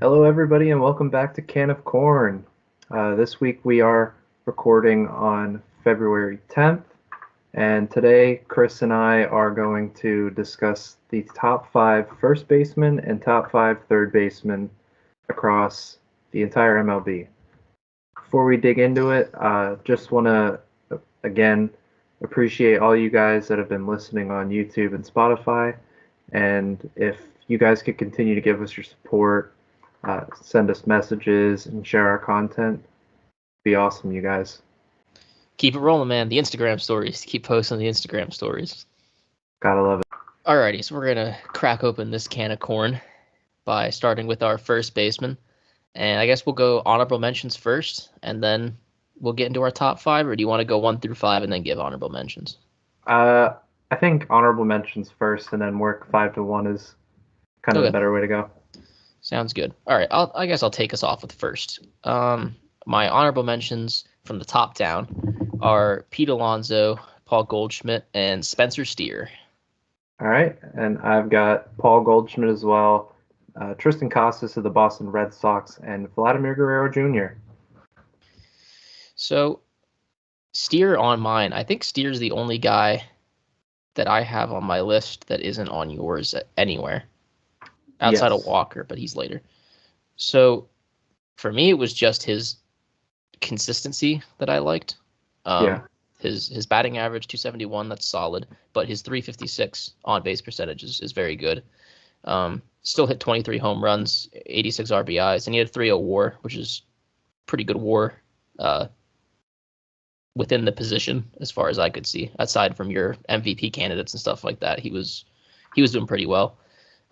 Hello, everybody, and welcome back to Can of Corn. This week we are recording on February 10th, and today Chris and I are going to discuss the top five first basemen and top five third basemen across the entire MLB. Before we dig into it, just want to again appreciate all you guys that have been listening on YouTube and Spotify, and if you guys could continue to give us your support, send us messages and share our content. Be awesome, you guys. Keep it rolling, man. The Instagram stories. Keep posting the Instagram stories. Gotta love it. Alrighty, so we're gonna crack open this can of corn by starting with our first baseman. And I guess we'll go honorable mentions first, and then we'll get into our top five, or do you want to go 1 through 5 and then give honorable mentions? I think honorable mentions first, and then work 5 to 1 is kind of the Okay, better way to go. sounds good. All right, I guess I'll take us off with first. My honorable mentions from the top down are Pete Alonso, Paul Goldschmidt, and Spencer Steer. All right, and I've got Paul Goldschmidt as well, Tristan Casas of the Boston Red Sox, and Vladimir Guerrero Jr. So Steer on mine. I think Steer's the only guy that I have on my list that isn't on yours anywhere outside of Yes. Walker, but he's later. So for me, it was just his consistency that I liked. Yeah. Um, his batting average 271, that's solid, but his 356 on base percentage is very good. Still hit 23 home runs, 86 RBIs, and he had 3.0 WAR, which is pretty good WAR uh, within the position as far as I could see. Aside from your MVP candidates and stuff like that, he was doing pretty well.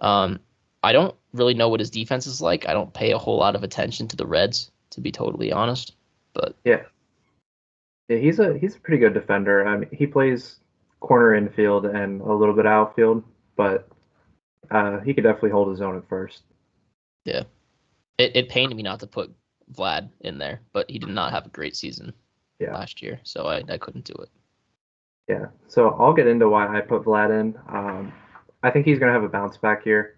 I don't really know what his defense is like. I don't pay a whole lot of attention to the Reds, to be totally honest. But Yeah. Yeah, he's a pretty good defender. I mean, he plays corner infield and a little bit outfield, but he could definitely hold his own at first. yeah, it pained me not to put Vlad in there, but he did not have a great season Yeah. last year, so I couldn't do it. Yeah. So I'll get into why I put Vlad in. I think he's gonna have a bounce back year.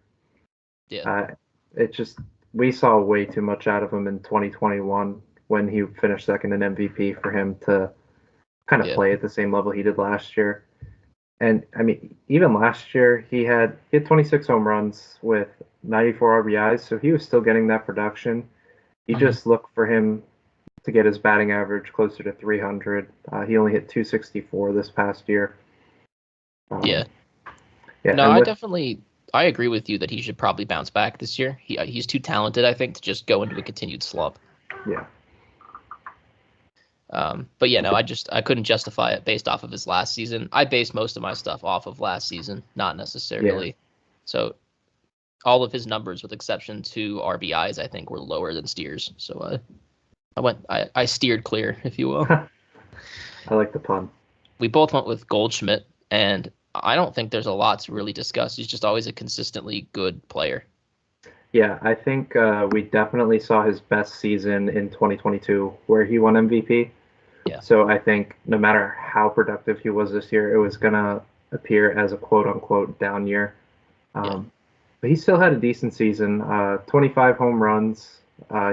Yeah, Uh, it just we saw way too much out of him in 2021 when he finished second in MVP for him to kind of yeah, play at the same level he did last year. And I mean, even last year he had 26 home runs with 94 RBIs, so he was still getting that production. You hmm just look for him to get his batting average closer to 300. He only hit 264 this past year. yeah. Um, yeah, No, and I with definitely I agree with you that he should probably bounce back this year. He's too talented, I think, to just go into a continued slump. yeah, But yeah, no, I couldn't justify it based off of his last season. I based most of my stuff off of last season, not yeah, necessarily. So all of his numbers, with exception to RBIs, I think were lower than Steers. So I steered clear, if you will. I like the pun. We both went with Goldschmidt, and I don't think there's a lot to really discuss. He's just always a consistently good player. Yeah, I think we definitely saw his best season in 2022 where he won MVP. Yeah, So I think no matter how productive he was this year, it was gonna appear as a quote unquote down year. yeah. Um, but he still had a decent season. 25 home runs.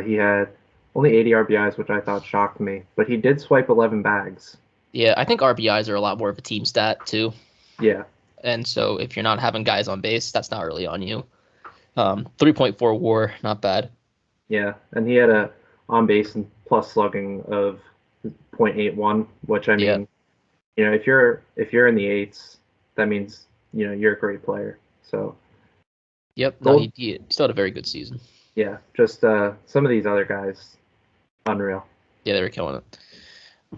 He had only 80 RBIs, which I thought shocked me. But he did swipe 11 bags. Yeah, I think RBIs are a lot more of a team stat too. Yeah, And so if you're not having guys on base, that's not really on you. 3.4 WAR, not bad. yeah, and he had a on base and plus slugging of .81, which I Yeah. mean, if you're in the eights, that means you're a great player. So Yep. No, gold, he still had a very good season. yeah, just some of these other guys, unreal. Yeah, they were killing it.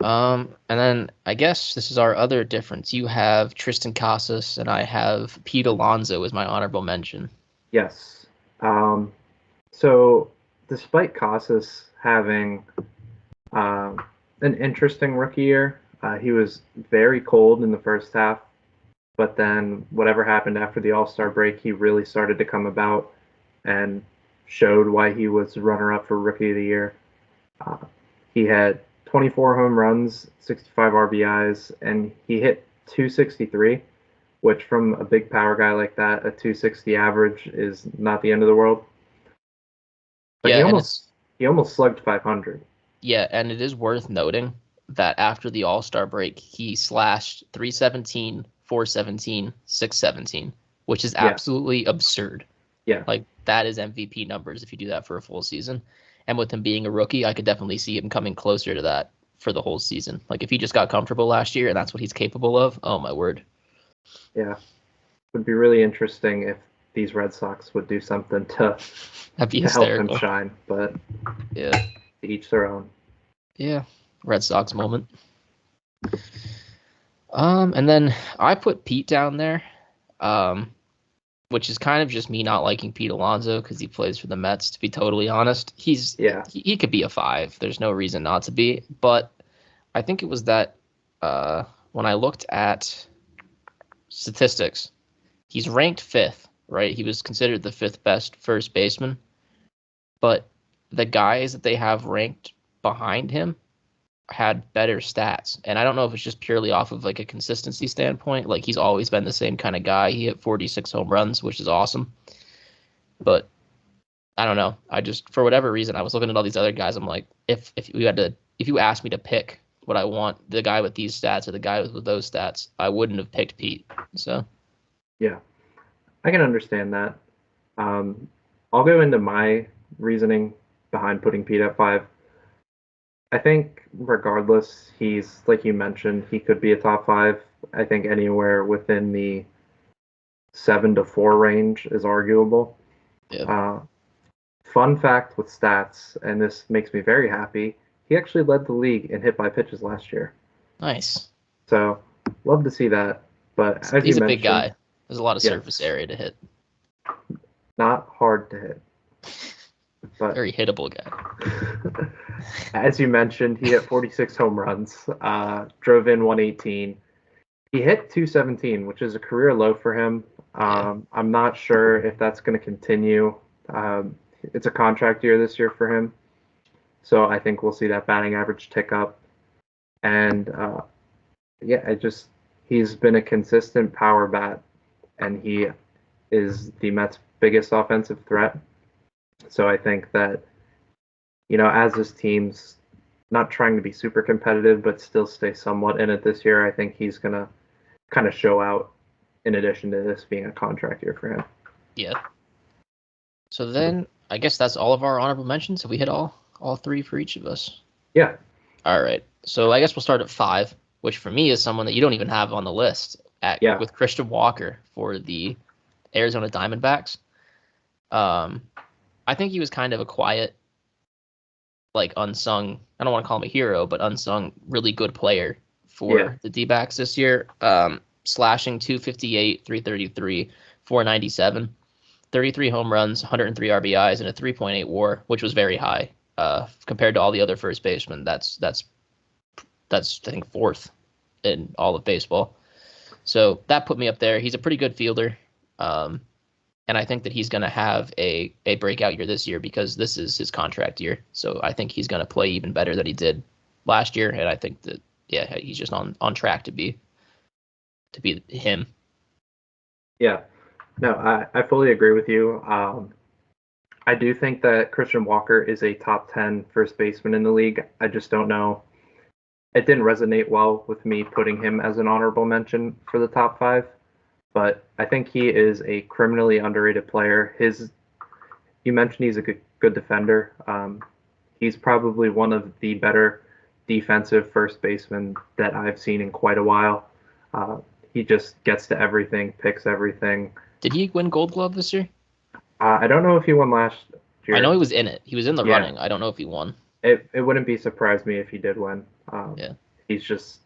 And then I guess this is our other difference. You have Tristan Casas, and I have Pete Alonso as my honorable mention. Yes. Um, so despite Casas having um, an interesting rookie year, he was very cold in the first half. But then whatever happened after the All Star break, he really started to come about and showed why he was runner up for Rookie of the Year. Uh, he had 24 home runs, 65 RBIs, and he hit 263, which from a big power guy like that, a 260 average is not the end of the world. but Yeah, and it's he almost slugged 500. yeah, and it is worth noting that after the All-Star break, he slashed 317, 417, 617, which is Yeah, absolutely absurd. yeah, Like that is MVP numbers if you do that for a full season. And with him being a rookie, I could definitely see him coming closer to that for the whole season. Like if he just got comfortable last year and that's what he's capable of, oh my word. yeah. Would be really interesting if these Red Sox would do something That'd be to help him hysterical. shine, but Yeah. to each their own. Yeah. Red Sox moment. And then I put Pete down there. Which is kind of just me not liking Pete Alonso because he plays for the Mets. To be totally honest, Yeah, he could be a 5. There's no reason not to be. But I think it was that when I looked at statistics, he's ranked 5th. Right, he was considered the 5th best first baseman. But the guys that they have ranked behind him had better stats. And I don't know if it's just purely off of like a consistency standpoint. Like he's always been the same kind of guy. He hit 46 home runs, which is awesome. But I don't know. I just for whatever reason I was looking at all these other guys. I'm like, if you asked me to pick what I want, the guy with these stats or the guy with those stats, I wouldn't have picked Pete. So yeah, I can understand that. I'll go into my reasoning behind putting Pete at 5. I think regardless, he's like you mentioned, he could be a top 5. I think anywhere within the 7 to 4 range is arguable. yeah, Uh, Fun fact with stats, and this makes me very happy, he actually led the league in hit by pitches last year. nice. So love to see that. But as you He's a big mentioned, guy. There's a lot of yes, surface area to hit. not hard to hit. But Very hittable guy. as you mentioned, he hit 46 home runs, drove in 118. He hit 217, which is a career low for him. Yeah, I'm not sure if that's going to continue. It's a contract year this year for him. So I think we'll see that batting average tick up. And yeah, he's been a consistent power bat, and he is the Mets' biggest offensive threat. So I think that, as this team's not trying to be super competitive, but still stay somewhat in it this year, I think he's going to kind of show out in addition to this being a contract year for him. yeah. So then I guess that's all of our honorable mentions. So we hit all 3 for each of us. Yeah. All right. So I guess we'll start at 5, which for me is someone that you don't even have on the list with Christian Walker for the Arizona Diamondbacks. I think he was kind of a quiet, like unsung, I don't want to call him a hero, but unsung, really good player for the D-backs this year. Slashing 258, 333, 497, 33 home runs, 103 RBIs, and a 3.8 WAR, which was very high compared to all the other first basemen. That's I think 4th in all of baseball. So that put me up there. He's a pretty good fielder. And I think that he's going to have a breakout year this year because this is his contract year. So I think he's going to play even better than he did last year. And I think that, yeah, he's just on track to be him. Yeah. No, I fully agree with you. I do think that Christian Walker is a top 10 first baseman in the league. I just don't know. It didn't resonate well with me putting him as an honorable mention for the top 5. But I think he is a criminally underrated player. You mentioned he's a good defender. He's probably one of the better defensive first basemen that I've seen in quite a while. He just gets to everything, picks everything. Did he win Gold Glove this year? I don't know if he won last year. I know he was in it. He was in the running. I don't know if he won. It wouldn't be surprised me if he did win. Yeah. He's just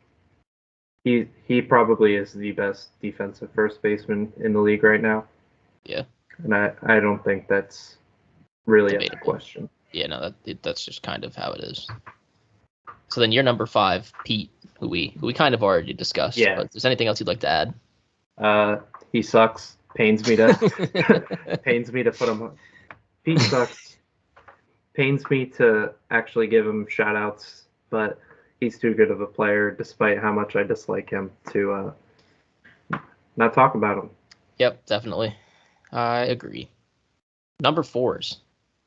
he probably is the best defensive first baseman in the league right now. Yeah. And I don't think that's really a question. Yeah, no, that's just kind of how it is. So then you're number 5, Pete, who we kind of already discussed. Yeah. But if there's anything else you'd like to add? He sucks. Pains me to put him on. Pete sucks. Pains me to actually give him shout outs, but he's too good of a player, despite how much I dislike him, to not talk about him. Yep, definitely. I agree. Number 4s.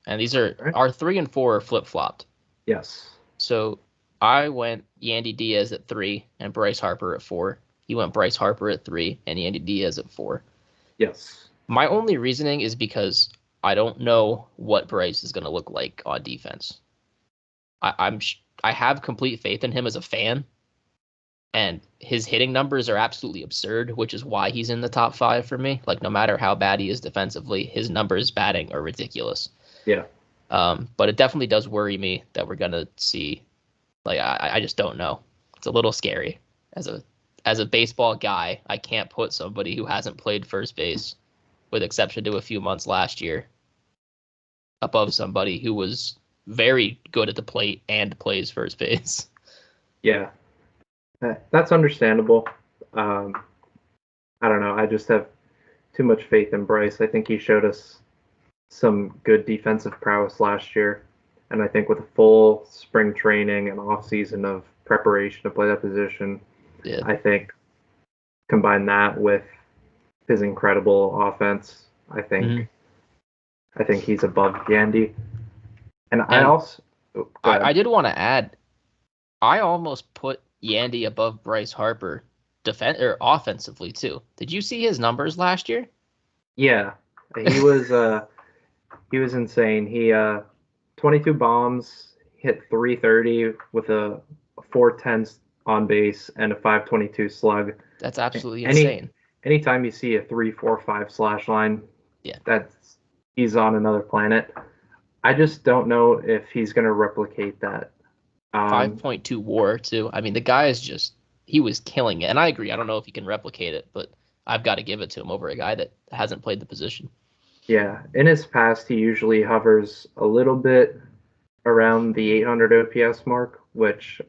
and these are All right. our 3 and 4 are flip flopped. Yes. So I went Yandy Diaz at 3 and Bryce Harper at 4. He went Bryce Harper at 3 and Yandy Diaz at 4. Yes. My only reasoning is because I don't know what Bryce is going to look like on defense. I have complete faith in him as a fan, and his hitting numbers are absolutely absurd, which is why he's in the top 5 for me. Like, no matter how bad he is defensively, his numbers batting are ridiculous. Yeah. But it definitely does worry me that we're gonna see. Like, I just don't know. It's a little scary. As a baseball guy, I can't put somebody who hasn't played first base, with exception to a few months last year, above somebody who was very good at the plate and plays first base. Yeah. That's understandable. I don't know. I just have too much faith in Bryce. I think he showed us some good defensive prowess last year. And I think with a full spring training and off season of preparation to play that position, Yeah. I think combine that with his incredible offense, I think he's above Yandy. And I also I did want to add, I almost put Yandy above Bryce Harper offensively too. Did you see his numbers last year? Yeah. He was insane. He 22 bombs, hit 330 with a 410 on base and a 522 slug. That's absolutely insane. Anytime you see a 3-4-5 slash line, yeah, he's on another planet. I just don't know if he's going to replicate that. 5.2 WAR too. I mean, the guy is he was killing it, and I agree. I don't know if he can replicate it, but I've got to give it to him over a guy that hasn't played the position. Yeah, in his past, he usually hovers a little bit around the 800 OPS mark, which,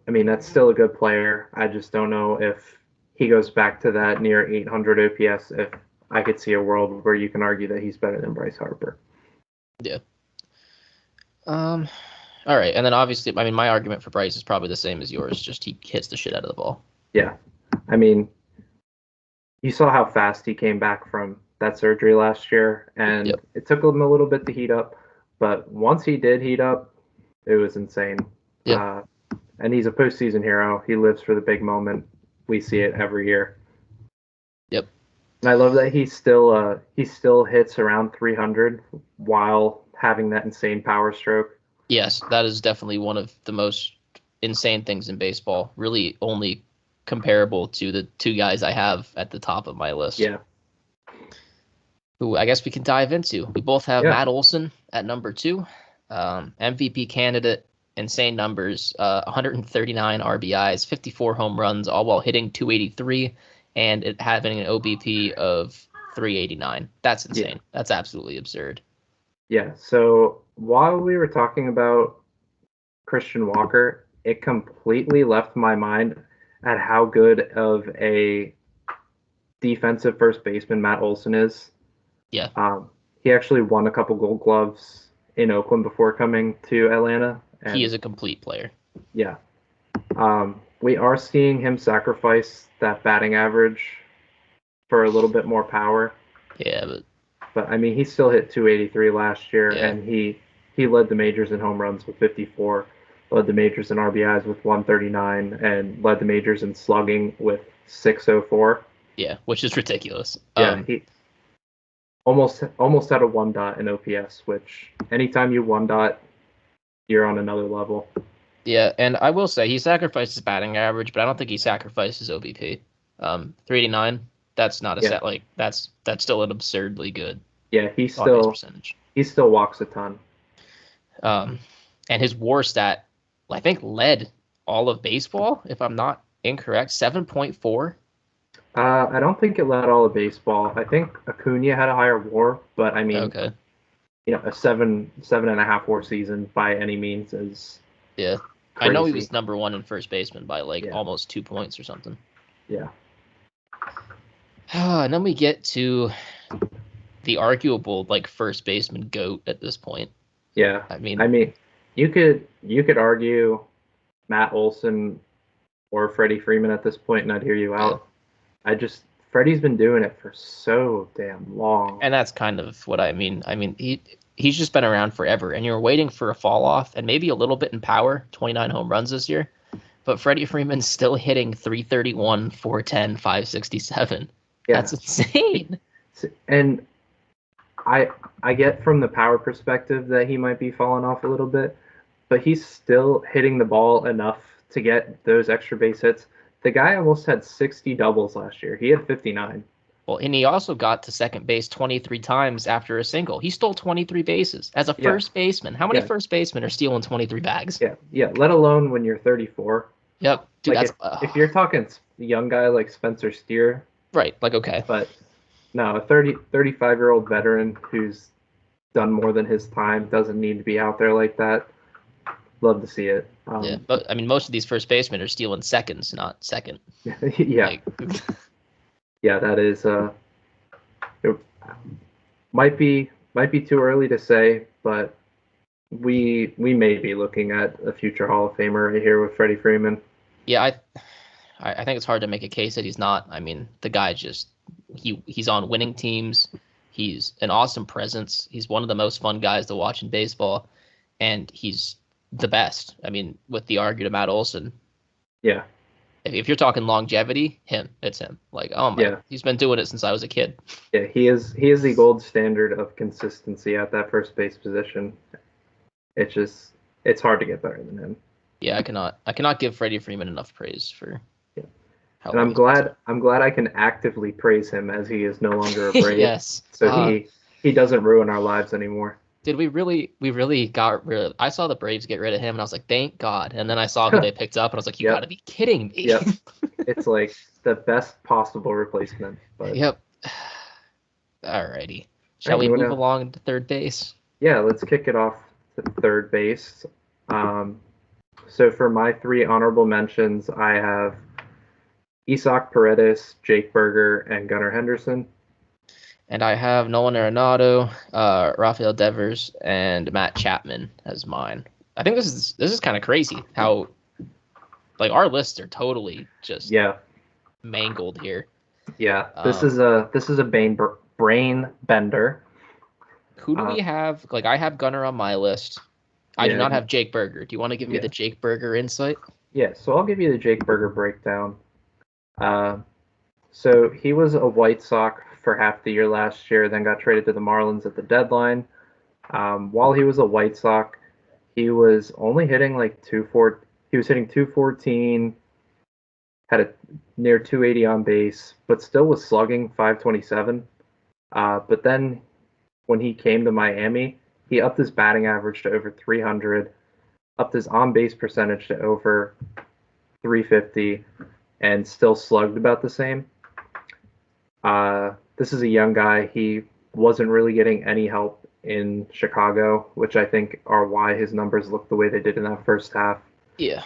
I mean, that's still a good player. I just don't know if he goes back to that near 800 OPS, if I could see a world where you can argue that he's better than Bryce Harper. Yeah. All right, and then obviously, I mean, my argument for Bryce is probably the same as yours. Just he hits the shit out of the ball. Yeah, I mean, you saw how fast he came back from that surgery last year, and it took him a little bit to heat up. But once he did heat up, it was insane. Yeah. And he's a postseason hero. He lives for the big moment. We see it every year. Yep. And I love that he still hits around 300 while having that insane power stroke. Yes, that is definitely one of the most insane things in baseball. Really only comparable to the 2 guys I have at the top of my list. Yeah. Who I guess we can dive into. We both have Matt Olson at number 2. MVP candidate, insane numbers, 139 RBIs, 54 home runs, all while hitting 283 and it having an OBP of 389. That's insane. Yeah. That's absolutely absurd. Yeah, so while we were talking about Christian Walker, it completely left my mind at how good of a defensive first baseman Matt Olson is. Yeah. He actually won a couple Gold Gloves in Oakland before coming to Atlanta. And he is a complete player. Yeah. We are seeing him sacrifice that batting average for a little bit more power. Yeah, but I mean, he still hit 283 last year, and he led the majors in home runs with 54, led the majors in RBIs with 139, and led the majors in slugging with 604. Yeah, which is ridiculous. Yeah, he almost had a 1 dot in OPS, which anytime you 1 dot, you're on another level. Yeah, and I will say he sacrificed his batting average, but I don't think he sacrificed his OBP. 389. That's not a set like that's still an absurdly good. Yeah, he still walks a ton. And his WAR stat, I think, led all of baseball, if I'm not incorrect, 7.4. I don't think it led all of baseball. I think Acuna had a higher WAR, but I mean, a 7.5 WAR season by any means is crazy. I know he was number 1 in first baseman by almost 2 points or something. Yeah. And then we get to the arguable first baseman GOAT at this point. Yeah. I mean, you could argue Matt Olson or Freddie Freeman at this point, and I'd hear you out. Freddie's been doing it for so damn long. And that's kind of what I mean. I mean, he's just been around forever, and you're waiting for a fall off and maybe a little bit in power. 29 home runs this year, but Freddie Freeman's still hitting 331, 410, 567. Yeah. That's insane. And I get from the power perspective that he might be falling off a little bit, but he's still hitting the ball enough to get those extra base hits. The guy almost had 60 doubles last year. He had 59. Well, and he also got to second base 23 times after a single. He stole 23 bases as a first baseman. How many first basemen are stealing 23 bags? Yeah. Let alone when you're 34. Yep. Dude, like if you're talking a young guy like Spencer Steer. Right. Like, okay. But no, a 35-year-old veteran who's done more than his time doesn't need to be out there like that. Love to see it. Yeah, but I mean, most of these first basemen are stealing seconds, not second. Yeah. Yeah, that is. It might be too early to say, but we may be looking at a future Hall of Famer right here with Freddie Freeman. Yeah, I think it's hard to make a case that he's not. I mean, the guy just he's on winning teams. He's an awesome presence. He's one of the most fun guys to watch in baseball, and he's the best. I mean, with the argument of Matt Olson. Yeah. If you're talking longevity, it's him. Like, oh my, he's been doing it since I was a kid. Yeah, he is the gold standard of consistency at that first base position. It's hard to get better than him. Yeah, I cannot give Freddie Freeman enough praise for. Yeah. And I'm glad I can actively praise him as he is no longer a Brave. Yes. So he doesn't ruin our lives anymore. Did we really got rid of? I saw the Braves get rid of him, and I was like, thank God. And then I saw who they picked up, and I was like, you got to be kidding me. Yep. It's like the best possible replacement. But... Yep. Alrighty. Shall we move along to third base? Yeah, let's kick it off to third base. So for my 3 honorable mentions, I have Isaac Paredes, Jake Burger, and Gunnar Henderson. And I have Nolan Arenado, Rafael Devers, and Matt Chapman as mine. I think this is kind of crazy how like our lists are totally just mangled here. Yeah, this is a brain bender. Who do we have? Like I have Gunnar on my list. I do not have Jake Burger. Do you want to give me the Jake Burger insight? Yeah, so I'll give you the Jake Burger breakdown. So he was a White Sox for half the year last year, then got traded to the Marlins at the deadline. While he was a White Sox, he was only hitting like he was hitting 214, had a near 280 on base, but still was slugging 527. But then when he came to Miami, he upped his batting average to over 300, upped his on-base percentage to over 350, and still slugged about the same. This is a young guy. He wasn't really getting any help in Chicago, which I think are why his numbers look the way they did in that first half. Yeah.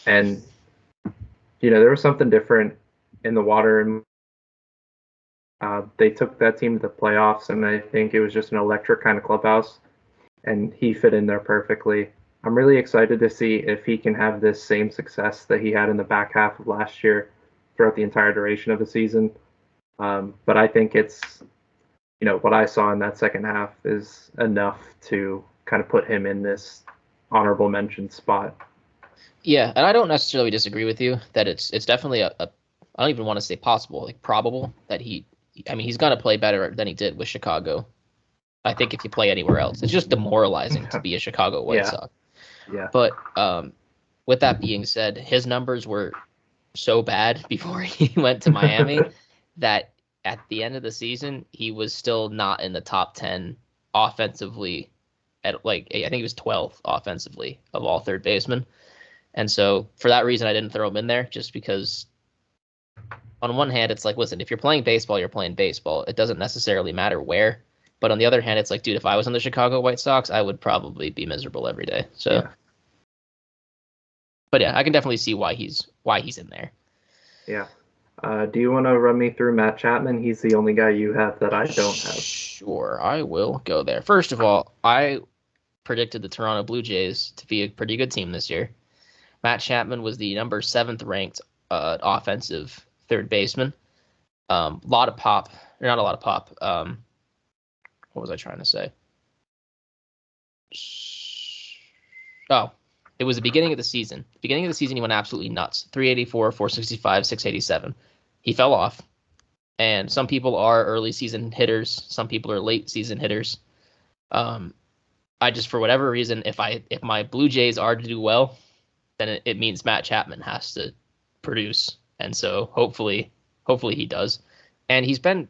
And, there was something different in the water. They took that team to the playoffs, and I think it was just an electric kind of clubhouse, and he fit in there perfectly. I'm really excited to see if he can have this same success that he had in the back half of last year throughout the entire duration of the season. But I think it's, what I saw in that second half is enough to kind of put him in this honorable mention spot. Yeah, and I don't necessarily disagree with you that it's definitely I don't even want to say possible, like probable that he's going to play better than he did with Chicago. I think if you play anywhere else, it's just demoralizing to be a Chicago White Sox. Yeah. But with that being said, his numbers were so bad before he went to Miami that at the end of the season, he was still not in the top 10 offensively. I think he was 12th offensively of all third basemen. And so for that reason, I didn't throw him in there just because on one hand, it's like, listen, if you're playing baseball, you're playing baseball. It doesn't necessarily matter where. But on the other hand, it's like, dude, if I was on the Chicago White Sox, I would probably be miserable every day. So, But yeah, I can definitely see why he's in there. Yeah. Do you want to run me through Matt Chapman? He's the only guy you have that I don't have. Sure, I will go there. First of all, I predicted the Toronto Blue Jays to be a pretty good team this year. Matt Chapman was the number 7th ranked offensive third baseman. Lot of pop, or not a lot of pop. What was I trying to say? Oh, it was the beginning of the season. Beginning of the season, he went absolutely nuts. 384, 465, 687. He fell off. And some people are early season hitters. Some people are late season hitters. I just, for whatever reason, if my Blue Jays are to do well, then it means Matt Chapman has to produce. And so hopefully he does. And he's been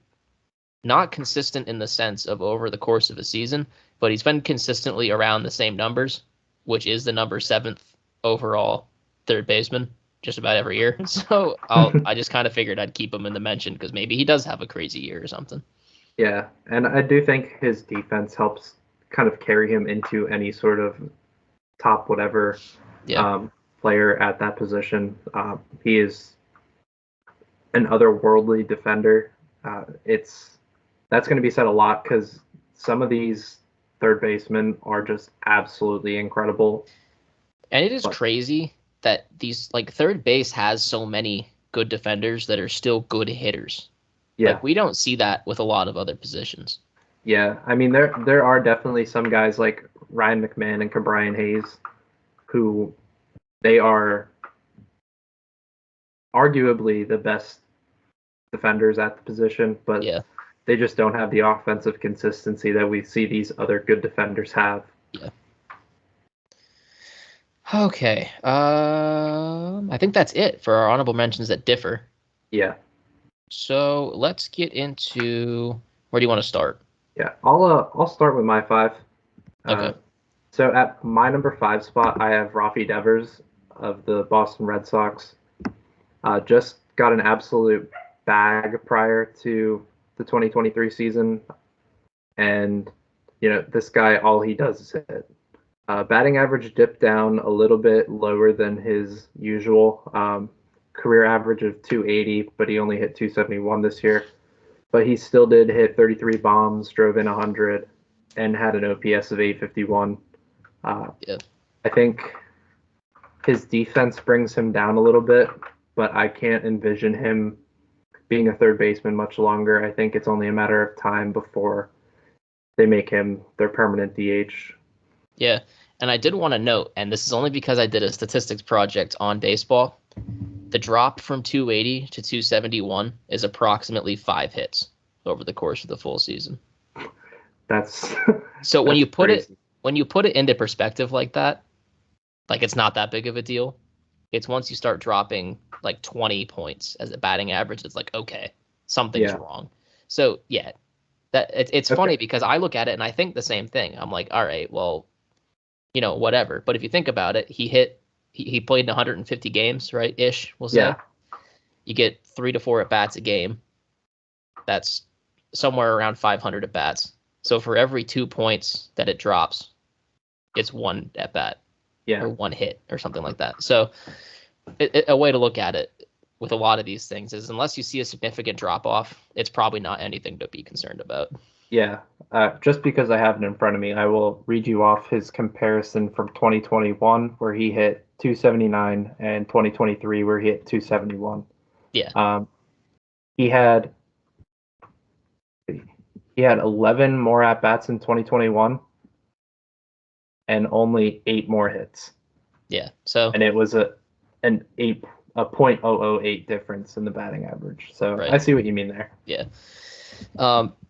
not consistent in the sense of over the course of a season, but he's been consistently around the same numbers, which is the number 7th overall third baseman just about every year. So I just kind of figured I'd keep him in the mention because maybe he does have a crazy year or something. Yeah, and I do think his defense helps kind of carry him into any sort of top whatever player at that position. He is an otherworldly defender. That's going to be said a lot because some of these third basemen are just absolutely incredible. And it is crazy that these like third base has so many good defenders that are still good hitters. Yeah. Like we don't see that with a lot of other positions. Yeah, I mean there are definitely some guys like Ryan McMahon and Ke'Bryan Hayes who they are arguably the best defenders at the position, but they just don't have the offensive consistency that we see these other good defenders have. Yeah. Okay. I think that's it for our honorable mentions that differ. Yeah. So let's get into where do you want to start? Yeah, I'll start with my 5. Okay. So at my number 5 spot, I have Rafi Devers of the Boston Red Sox. Just got an absolute bag prior to the 2023 season, and this guy, all he does is hit. Batting average dipped down a little bit lower than his usual career average of 280, but he only hit 271 this year. But he still did hit 33 bombs, drove in 100, and had an OPS of 851. I think his defense brings him down a little bit, but I can't envision him being a third baseman much longer. I think it's only a matter of time before they make him their permanent DH. Yeah, and I did want to note, and this is only because I did a statistics project on baseball, the drop from 280 to 271 is approximately 5 hits over the course of the full season. That's so when you put crazy. it into perspective like that, like it's not that big of a deal. It's once you start dropping like 20 points as a batting average, it's like, okay, something's wrong. So yeah, that it's funny because I look at it and I think the same thing. I'm like, all right, well, whatever. But if you think about it, he played in 150 games, right? Ish, we'll say. Yeah. You get 3 to 4 at bats a game. That's somewhere around 500 at bats. So for every 2 points that it drops, it's 1 at bat. Yeah. Or 1 hit or something like that. So a way to look at it with a lot of these things is unless you see a significant drop off, it's probably not anything to be concerned about. Yeah. Just because I have it in front of me, I will read you off his comparison from 2021 where he hit 279 and 2023 where he hit 271. Yeah. He had 11 more at bats in 2021 and only 8 more hits. Yeah. So and it was a 0.008 difference in the batting average. So right. I see what you mean there. Yeah.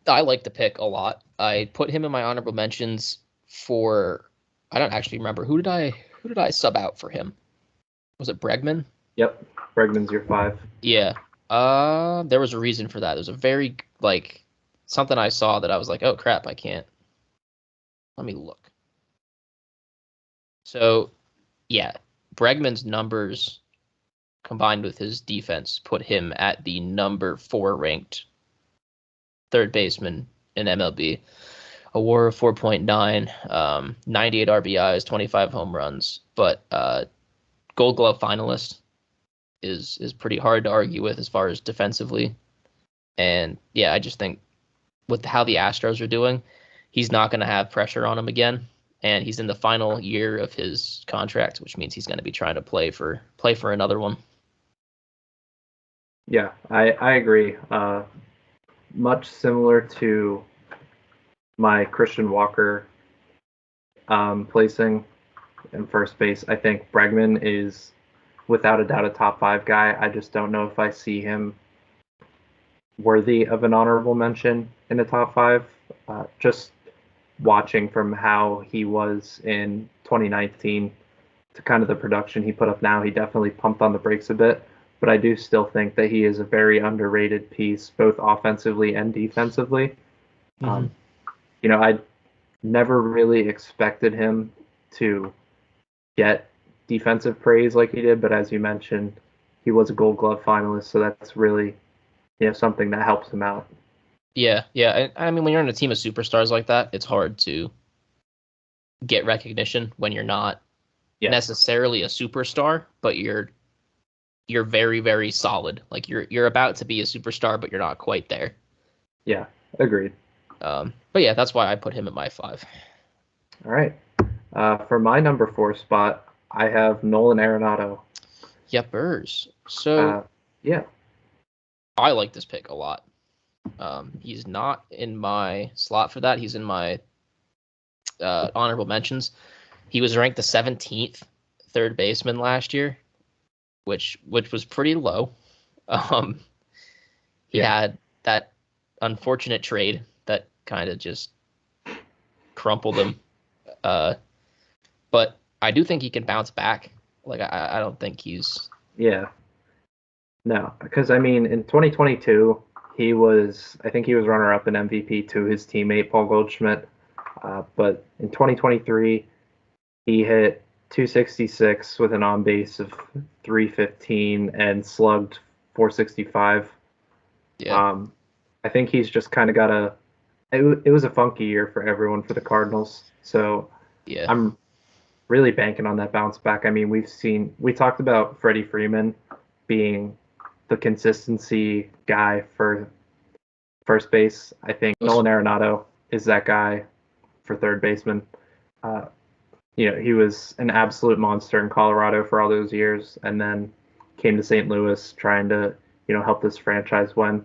I like the pick a lot. I put him in my honorable mentions for I don't actually remember who did I sub out for him? Was it Bregman? Yep. Bregman's your 5. Yeah. There was a reason for that. There's a very something I saw that I was like, oh crap, I can't. Let me look. So, yeah, Bregman's numbers combined with his defense put him at the number 4 ranked third baseman in MLB. A WAR of 4.9, 98 RBIs, 25 home runs, but Gold Glove finalist is pretty hard to argue with as far as defensively. And yeah, I just think with how the Astros are doing, he's not going to have pressure on him again. And he's in the final year of his contract, which means he's going to be trying to play for another one. Yeah, I agree. Much similar to my Christian Walker placing in first base. I think Bregman is without a doubt a top five guy. I just don't know if I see him worthy of an honorable mention in the top five. Just watching from how he was in 2019 to kind of the production he put up now, he definitely pumped on the brakes a bit. But I do still think that he is a very underrated piece, both offensively and defensively. Mm-hmm. Um, I never really expected him to get defensive praise like he did, but as you mentioned, he was a Gold Glove finalist, so that's really something that helps him out. Yeah, yeah. I mean, when you're on a team of superstars like that, it's hard to get recognition when you're not Yeah, necessarily a superstar, but you're very, very solid. Like you're about to be a superstar, but you're not quite there. yeah, agreed. But yeah, that's why I put him at my 5. All right. For my number 4 spot, I have Nolan Arenado. Yepers. So Uh, yeah, I like this pick a lot. He's not in my slot for that. He's in my honorable mentions. He was ranked the 17th third baseman last year, which was pretty low. Um, he yeah, had that unfortunate trade that kind of just crumpled him. Uh, but I do think he can bounce back. Like I don't think he's yeah. No, because I mean, in 2022, I think he was runner up in MVP to his teammate Paul Goldschmidt. But in 2023, he hit 266 with an on base of 315 and slugged 465. yeah I think he's just kind of got it was a funky year for everyone for the Cardinals. So yeah I'm really banking on that bounce back. I mean, we talked about Freddie Freeman being the consistency guy for first base. I think Nolan Arenado is that guy for third baseman. Uh, he was an absolute monster in Colorado for all those years, and then came to St. Louis trying to, help this franchise win.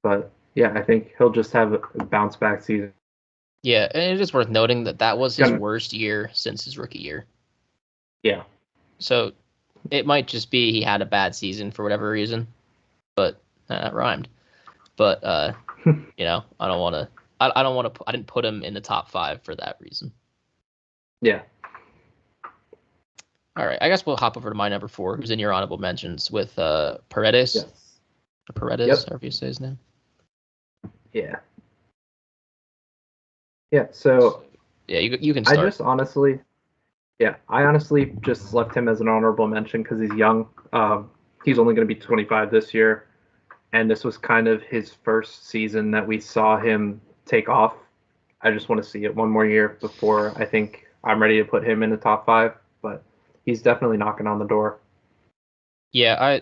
But yeah, I think he'll just have a bounce back season. yeah. And it is worth noting that that was his Gonna, worst year since his rookie year. yeah, So it might just be he had a bad season for whatever reason, but that rhymed. But I don't want to. I don't want to. I didn't put him in the top 5 for that reason. yeah, All right, I guess we'll hop over to my number 4, who's in your honorable mentions with Paredes. yes, Or Paredes, yep, however you say his name. yeah, yeah. So Yeah, you can I start. just honestly, yeah, I honestly just left him as an honorable mention because he's young. He's only going to be 25 this year, and this was kind of his first season that we saw him take off. I just want to see it one more year before I think I'm ready to put him in the top 5, but he's definitely knocking on the door. Yeah,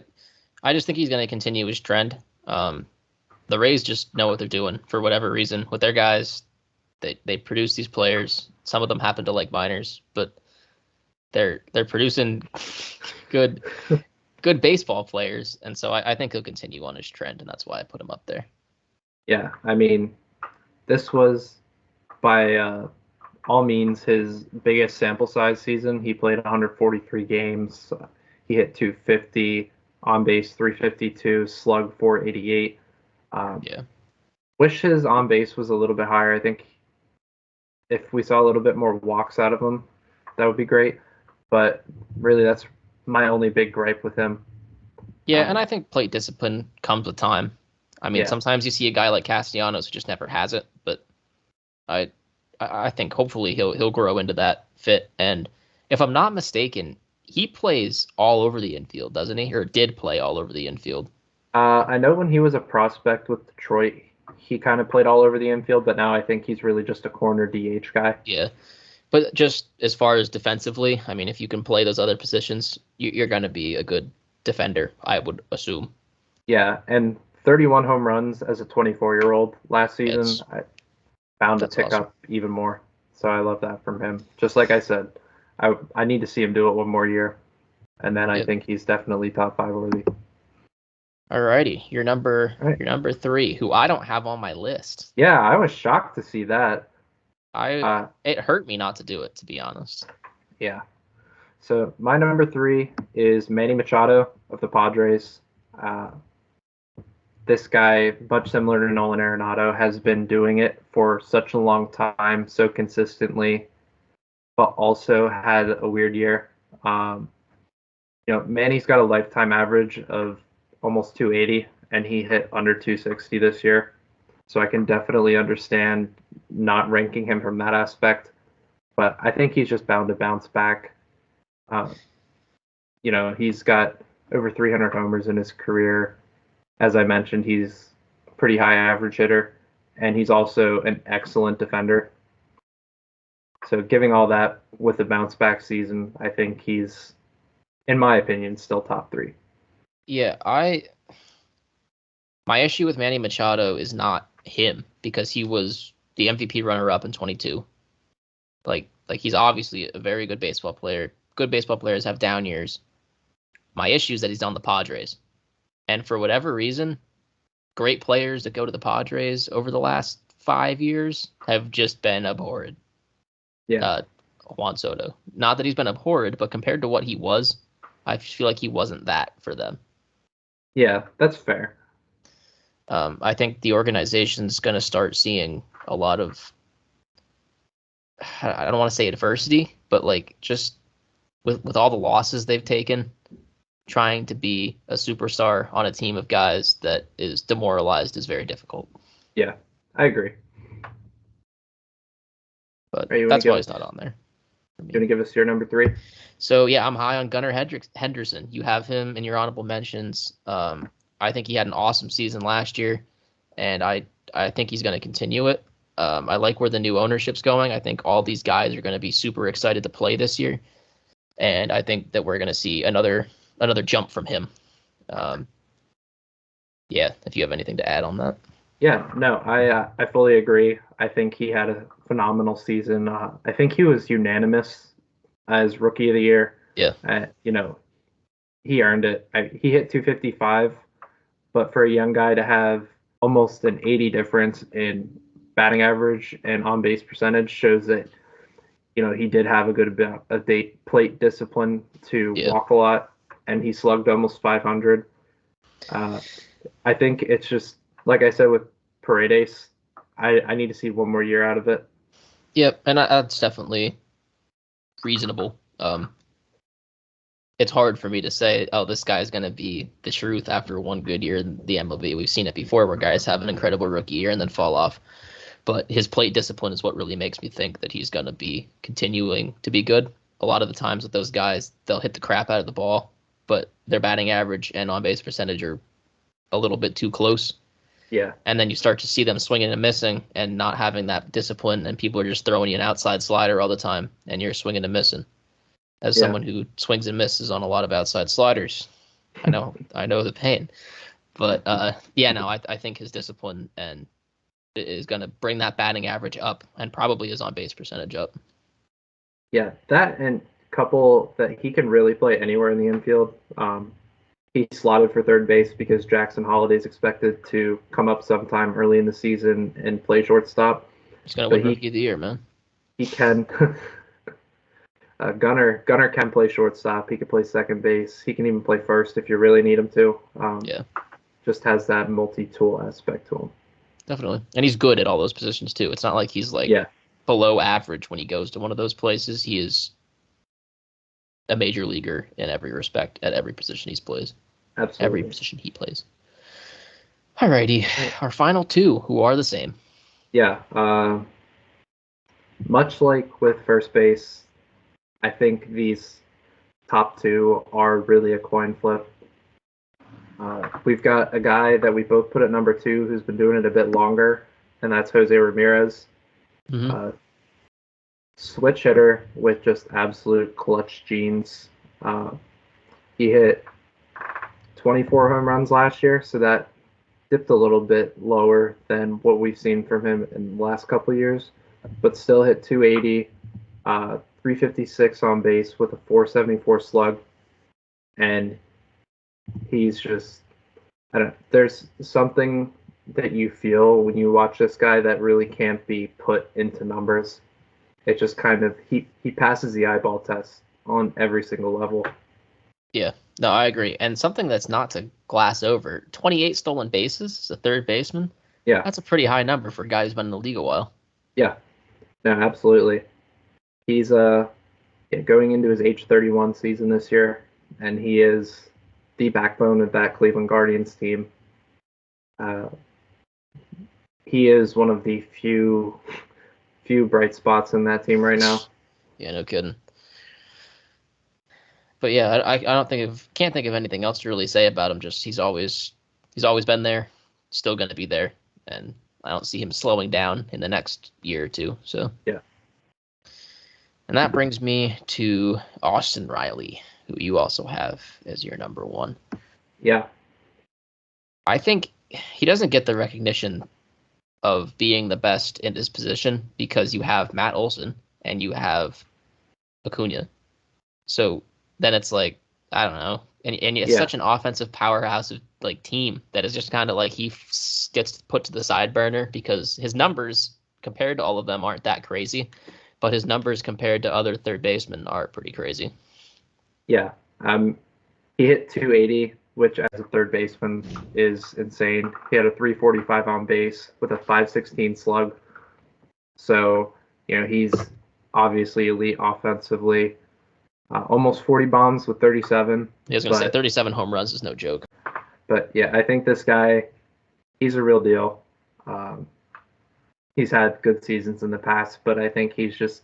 I just think he's going to continue his trend. The Rays just know what they're doing for whatever reason with their guys. They produce these players. Some of them happen to like minors, but they're producing good good baseball players, and so I think he'll continue on his trend, and that's why I put him up there. Yeah, I mean, this was by all means his biggest sample size season. He played 143 games. He hit 250, on base 352, slug 488. Um, Yeah, wish his on base was a little bit higher. I think if we saw a little bit more walks out of him, that would be great. But really, that's my only big gripe with him. yeah, and Um, I think plate discipline comes with time. I mean, yeah, sometimes you see a guy like Castellanos who just never has it, but I I think hopefully he'll grow into that fit. And if I'm not mistaken, he plays all over the infield, doesn't he? Or did play all over the infield. I know when he was a prospect with Detroit, he kind of played all over the infield, but now I think he's really just a corner DH guy. Yeah. But just as far as defensively, I mean, if you can play those other positions, you're going to be a good defender, I would assume. Yeah, and 31 home runs as a 24-year-old last season, It's I bound to That's tick awesome. up even more. So I love that from him. Just like I said, I need to see him do it one more year, and then I Yep. think he's definitely top 5 worthy. Alrighty, All right. your number three, who I don't have on my list. Yeah, I was shocked to see that. I Uh, It hurt me not to do it, to be honest. yeah. So my number three is Manny Machado of the Padres. Uh, this guy, much similar to Nolan Arenado, has been doing it for such a long time, so consistently, but also had a weird year. Um, Manny's got a lifetime average of almost 280, and he hit under 260 this year. So I can definitely understand not ranking him from that aspect, but I think he's just bound to bounce back. Uh, he's got over 300 homers in his career. As I mentioned, he's a pretty high average hitter, and he's also an excellent defender. So, giving all that with a bounce back season, I think he's, in my opinion, still top three. Yeah, my issue with Manny Machado is not him because he was the MVP runner-up in 22. Like he's obviously a very good baseball player. Good baseball players have down years. My issue is that he's on the Padres. And for whatever reason, great players that go to the Padres over the last 5 years have just been abhorred. Yeah, Juan Soto. Not that he's been abhorred, but compared to what he was, I feel like he wasn't that for them. yeah, that's fair. I think the organization's going to start seeing a lot of, I don't want to say adversity, but like just with all the losses they've taken, trying to be a superstar on a team of guys that is demoralized is very difficult. Yeah, I agree. But Are you want to that's why give he's not on there for you me. want to give us your number three? So yeah, I'm high on Gunnar Henderson. You have him in your honorable mentions. I think he had an awesome season last year, and I think he's going to continue it. I like where the new ownership's going. I think all these guys are going to be super excited to play this year, and I think that we're going to see another jump from him. Um, yeah, if you have anything to add on that. Yeah, no, I fully agree. I think he had a phenomenal season. I think he was unanimous as rookie of the year. Yeah, He earned it. He hit 255, but for a young guy to have almost an 80 difference in batting average and on base percentage shows that he did have a good bit of plate discipline to yeah. walk a lot, and he slugged almost 500. I think it's just like I said with Paredes. I need to see one more year out of it. Yep, and that's definitely reasonable. It's hard for me to say, oh, this guy's going to be the truth after one good year in the MLB. We've seen it before where guys have an incredible rookie year and then fall off. But his plate discipline is what really makes me think that he's going to be continuing to be good. A lot of the times with those guys, they'll hit the crap out of the ball, but their batting average and on base percentage are a little bit too close. Yeah. And then you start to see them swinging and missing and not having that discipline, and people are just throwing you an outside slider all the time, and you're swinging and missing. As Yeah. someone who swings and misses on a lot of outside sliders, I know the pain. But yeah, no, I think his discipline and is going to bring that batting average up, and probably his on base percentage up. Yeah, that and couple that he can really play anywhere in the infield. He slotted for third base because Jackson Holliday is expected to come up sometime early in the season and play shortstop. He's going to But win Rookie of the Year, man. he can. Gunnar can play shortstop. He can play second base. He can even play first if you really need him to. Yeah, just has that multi-tool aspect to him. definitely, and he's good at all those positions too. It's not like he's like below average when he goes to one of those places. He is a major leaguer in every respect at every position he plays. Absolutely. Every position he plays. Alrighty, our final two, who are the same. Yeah. Much like with first base, I think these top two are really a coin flip. We've got a guy that we both put at number two who's been doing it a bit longer, and that's Jose Ramirez. Mm-hmm. Switch hitter with just absolute clutch genes. He hit 24 home runs last year, so that dipped a little bit lower than what we've seen from him in the last couple of years, but still hit 280, 356 on base with a 474 slug, and he's just I don't. There's something that you feel when you watch this guy that really can't be put into numbers. It just kind of he passes the eyeball test on every single level. Yeah, no, I agree. And something that's not to glass over: 28 stolen bases as a third baseman. Yeah, That's a pretty high number for a guy who's been in the league a while. yeah, no, absolutely. He's going into his age 31 season this year, and he is the backbone of that Cleveland Guardians team. Uh, he is one of the few bright spots in that team right now. Yeah, no kidding. But yeah, I can't think of anything else to really say about him. Just he's always been there, still going to be there, and I don't see him slowing down in the next year or two. So Yeah. And that brings me to Austin Riley, who you also have as your number one. Yeah. I think he doesn't get the recognition of being the best in his position because you have Matt Olson and you have Acuna. So then it's like, I don't know. And it's such an offensive powerhouse of like team that is just kind of like gets put to the side burner because his numbers compared to all of them aren't that crazy, but his numbers compared to other third basemen are pretty crazy. Yeah. He hit 280, which as a third baseman is insane. He had a 345 on base with a 516 slug. So, he's obviously elite offensively. Almost 40 bombs with 37. I was going to say 37 home runs is no joke. But yeah, I think this guy, he's a real deal. He's had good seasons in the past, but I think he's just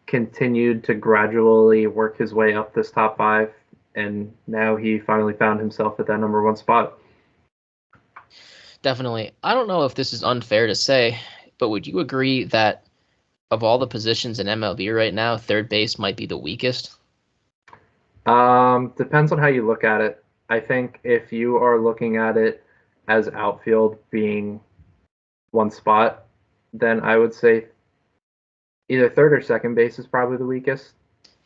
continued to gradually work his way up this top five, and now he finally found himself at that number one spot. Definitely. I don't know if this is unfair to say, but would you agree that of all the positions in MLB right now, third base might be the weakest? Depends on how you look at it. I think if you are looking at it as outfield being one spot, then I would say either third or second base is probably the weakest.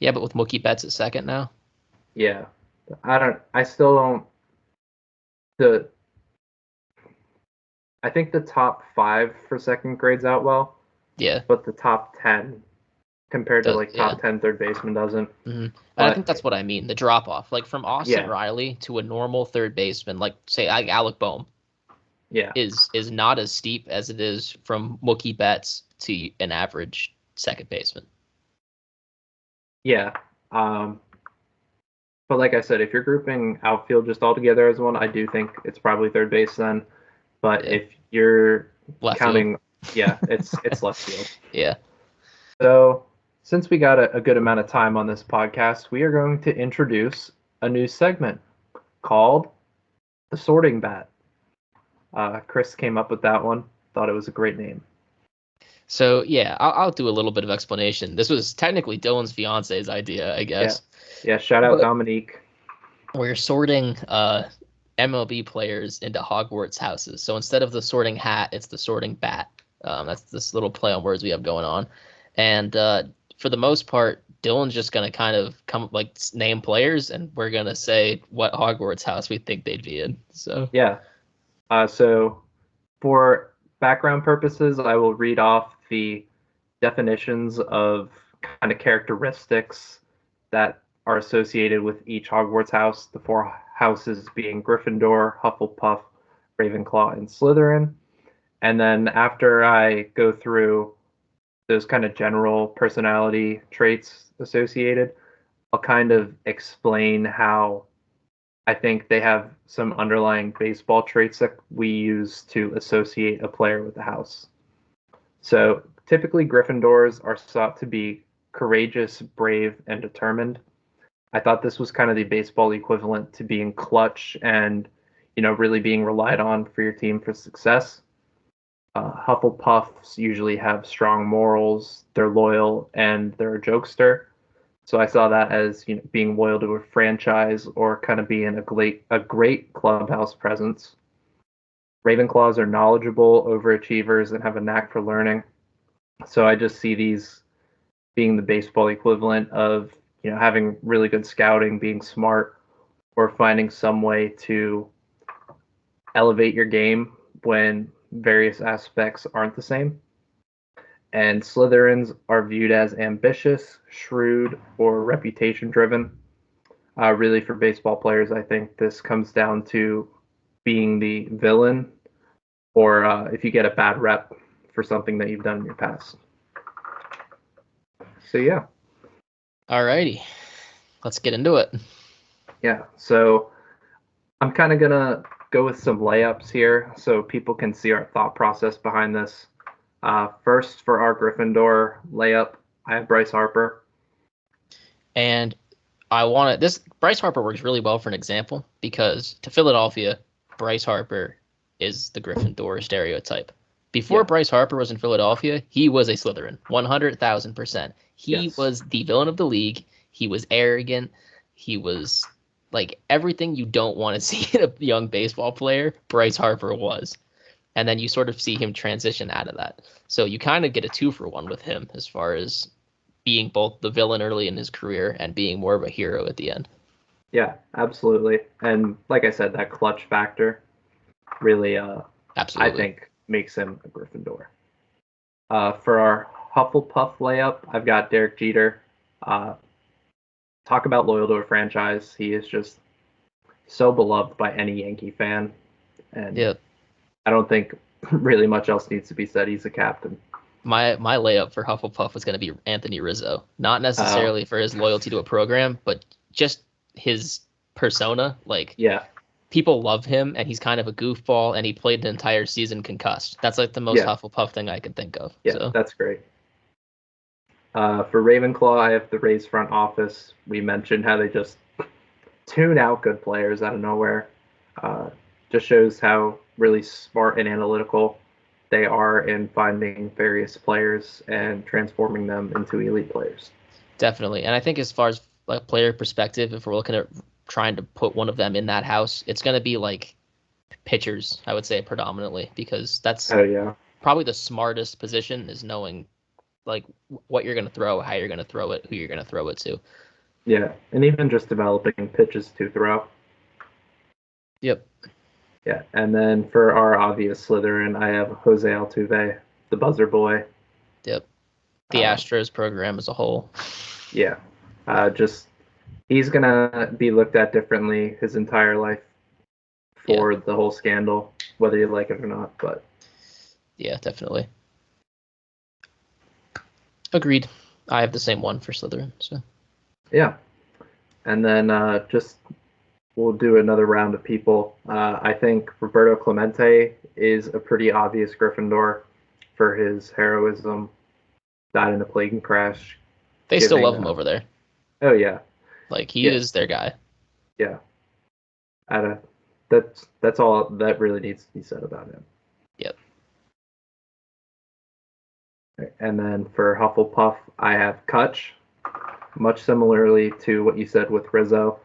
Yeah, but with Mookie Betts at second now? Yeah. I still don't the I think the top 5 for second grades out well. Yeah. But the top 10 compared to like top 10 third baseman doesn't. Mm-hmm. And I think that's what I mean, the drop off. Like from Austin Riley to a normal third baseman, like say Alec Bohm. Yeah. Is not as steep as it is from Mookie Betts to an average second baseman. Yeah. But like I said, if you're grouping outfield just all together as one, I do think it's probably third base then. But if you're left counting, field. it's left field. Yeah. So since we got a good amount of time on this podcast, we are going to introduce a new segment called the Sorting Bat. Chris came up with that one. Thought it was a great name. So yeah, I'll do a little bit of explanation. This was technically Dylan's fiance's idea, I guess. Yeah. Shout out Dominique. We're sorting MLB players into Hogwarts houses. So instead of the sorting hat, it's the sorting bat. That's this little play on words we have going on. And for the most part, Dylan's just gonna kind of name players, and we're gonna say what Hogwarts house we think they'd be in. So yeah. So for background purposes, I will read off the definitions of kind of characteristics that are associated with each Hogwarts house, the 4 houses being Gryffindor, Hufflepuff, Ravenclaw, and Slytherin. And then after I go through those kind of general personality traits associated, I'll kind of explain how I think they have some underlying baseball traits that we use to associate a player with the house. So typically, Gryffindors are thought to be courageous, brave, and determined. I thought this was kind of the baseball equivalent to being clutch and, really being relied on for your team for success. Hufflepuffs usually have strong morals, they're loyal, and they're a jokester. So I saw that as being loyal to a franchise or kind of being a great clubhouse presence. Ravenclaws are knowledgeable, overachievers, and have a knack for learning. So I just see these being the baseball equivalent of having really good scouting, being smart, or finding some way to elevate your game when various aspects aren't the same. And Slytherins are viewed as ambitious, shrewd, or reputation driven. Really, for baseball players, I think this comes down to being the villain, or if you get a bad rep for something that you've done in your past. So, yeah. Alrighty, let's get into it. Yeah, so I'm kind of going to go with some layups here so people can see our thought process behind this. First, for our Gryffindor layup, I have Bryce Harper. And this Bryce Harper works really well for an example because to Philadelphia, Bryce Harper is the Gryffindor stereotype. Before Bryce Harper was in Philadelphia, he was a Slytherin, 100,000%. He was the villain of the league. He was arrogant. He was like everything you don't want to see in a young baseball player, Bryce Harper was. And then you sort of see him transition out of that. So you kind of get a 2-for-1 with him as far as being both the villain early in his career and being more of a hero at the end. Yeah, absolutely. And like I said, that clutch factor really, absolutely, I think, makes him a Gryffindor. For our Hufflepuff layup, I've got Derek Jeter. Talk about loyal to a franchise. He is just so beloved by any Yankee fan. And I don't think really much else needs to be said. He's a captain. My layup for Hufflepuff was going to be Anthony Rizzo. Not necessarily for his loyalty to a program, but just his persona. Like, people love him, and he's kind of a goofball, and he played an entire season concussed. That's like the most Hufflepuff thing I could think of. Yeah, so. That's great. For Ravenclaw, I have the Rays front office. We mentioned how they just tune out good players out of nowhere. Just shows how really smart and analytical they are in finding various players and transforming them into elite players. Definitely. And I think as far as like player perspective, if we're looking at trying to put one of them in that house, it's going to be like pitchers, I would say, predominantly, because that's probably the smartest position, is knowing like what you're going to throw, how you're going to throw it, who you're going to throw it to. Yeah, and even just developing pitches to throw. Yep. Yeah, and then for our obvious Slytherin, I have Jose Altuve, the buzzer boy. Yep. The Astros program as a whole. Yeah. Just he's going to be looked at differently his entire life for the whole scandal, whether you like it or not. But yeah, definitely. Agreed. I have the same one for Slytherin. So yeah. And then just we'll do another round of people. I think Roberto Clemente is a pretty obvious Gryffindor for his heroism. Died in a plane crash. They still love him over there. Oh, yeah. Like, he is their guy. Yeah. That's all that really needs to be said about him. Yep. And then for Hufflepuff, I have Kutch. Much similarly to what you said with Rizzo.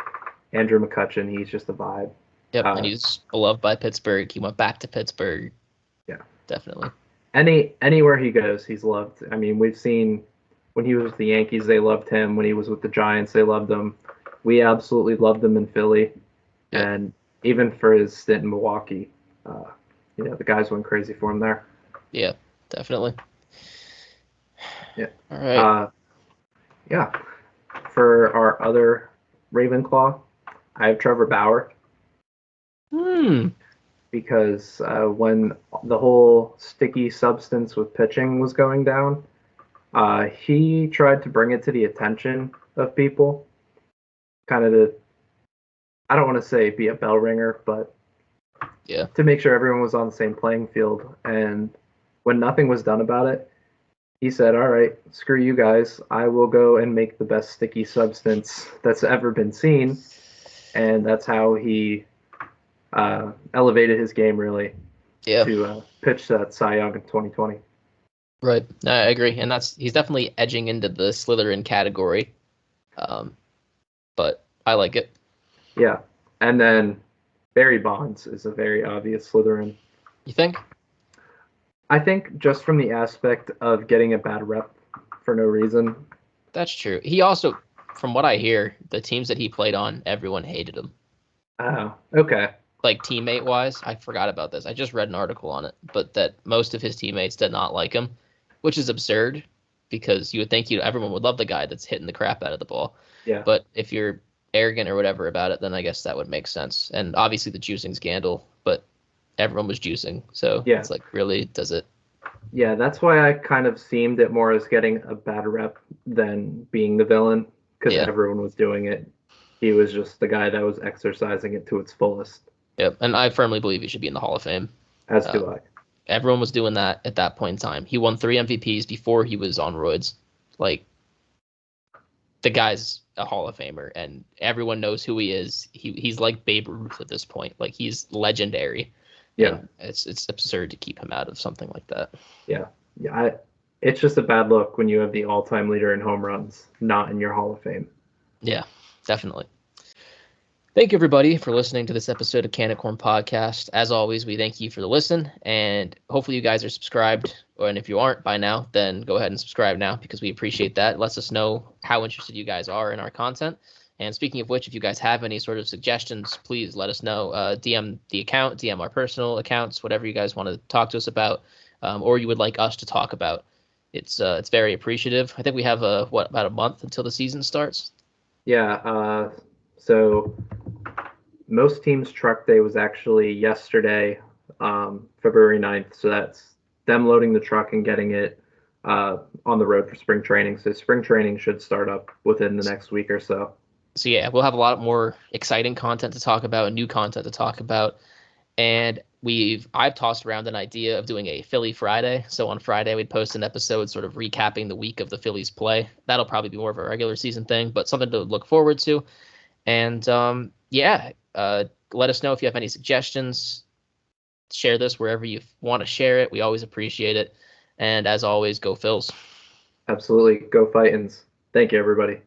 Andrew McCutchen, he's just a vibe. Yep, and he's beloved by Pittsburgh. He went back to Pittsburgh. Yeah. Definitely. Anywhere he goes, he's loved. I mean, we've seen when he was with the Yankees, they loved him. When he was with the Giants, they loved him. We absolutely loved him in Philly. Yep. And even for his stint in Milwaukee, the guys went crazy for him there. Yeah, definitely. Yeah. All right. Yeah. For our other Ravenclaw, I have Trevor Bauer. Because when the whole sticky substance with pitching was going down, he tried to bring it to the attention of people. Kind of I don't want to say be a bell ringer, but to make sure everyone was on the same playing field. And when nothing was done about it, he said, all right, screw you guys. I will go and make the best sticky substance that's ever been seen. And that's how he elevated his game, really, to pitch that Cy Young in 2020. Right. I agree. And he's definitely edging into the Slytherin category. But I like it. Yeah. And then Barry Bonds is a very obvious Slytherin. You think? I think just from the aspect of getting a bad rep for no reason. That's true. He also, from what I hear, the teams that he played on, everyone hated him. Oh, okay. like teammate wise, I forgot about this. I just read an article on it, but that most of his teammates did not like him, which is absurd because you would think everyone would love the guy that's hitting the crap out of the ball. Yeah. But if you're arrogant or whatever about it, then I guess that would make sense. And obviously the juicing scandal, but everyone was juicing, so Yeah. it's like, really, does it? Yeah, that's why I kind of seemed it more as getting a bad rep than being the villain, because Yeah. everyone was doing it. He was just the guy that was exercising it to its fullest, Yep. And I firmly believe he should be in the Hall of Fame. as do I. Everyone was doing that at that point in time. He won 3 MVPs before he was on roids. Like, the guy's a Hall of Famer, and everyone knows who he is. He's like Babe Ruth at this point. Like, he's legendary. Yeah. And it's absurd to keep him out of something like that. Yeah. It's just a bad look when you have the all-time leader in home runs not in your Hall of Fame. Yeah, definitely. Thank you, everybody, for listening to this episode of Can of Corn Podcast. As always, we thank you for the listen, and hopefully you guys are subscribed. And if you aren't by now, then go ahead and subscribe now because we appreciate that. It lets us know how interested you guys are in our content. And speaking of which, if you guys have any sort of suggestions, please let us know. DM the account, DM our personal accounts, whatever you guys want to talk to us about, or you would like us to talk about. It's very appreciative. I think we have about a month until the season starts. Yeah. So most teams' truck day was actually yesterday, February 9th. So that's them loading the truck and getting it on the road for spring training. So spring training should start up within the next week or so. So yeah, we'll have a lot more exciting content to talk about, new content to talk about. And I've tossed around an idea of doing a Philly Friday. So on Friday, we'd post an episode sort of recapping the week of the Phillies play. That'll probably be more of a regular season thing, but something to look forward to. And let us know if you have any suggestions. Share this wherever you want to share it. We always appreciate it. And as always, go Phils. Absolutely. Go Fightins. Thank you, everybody.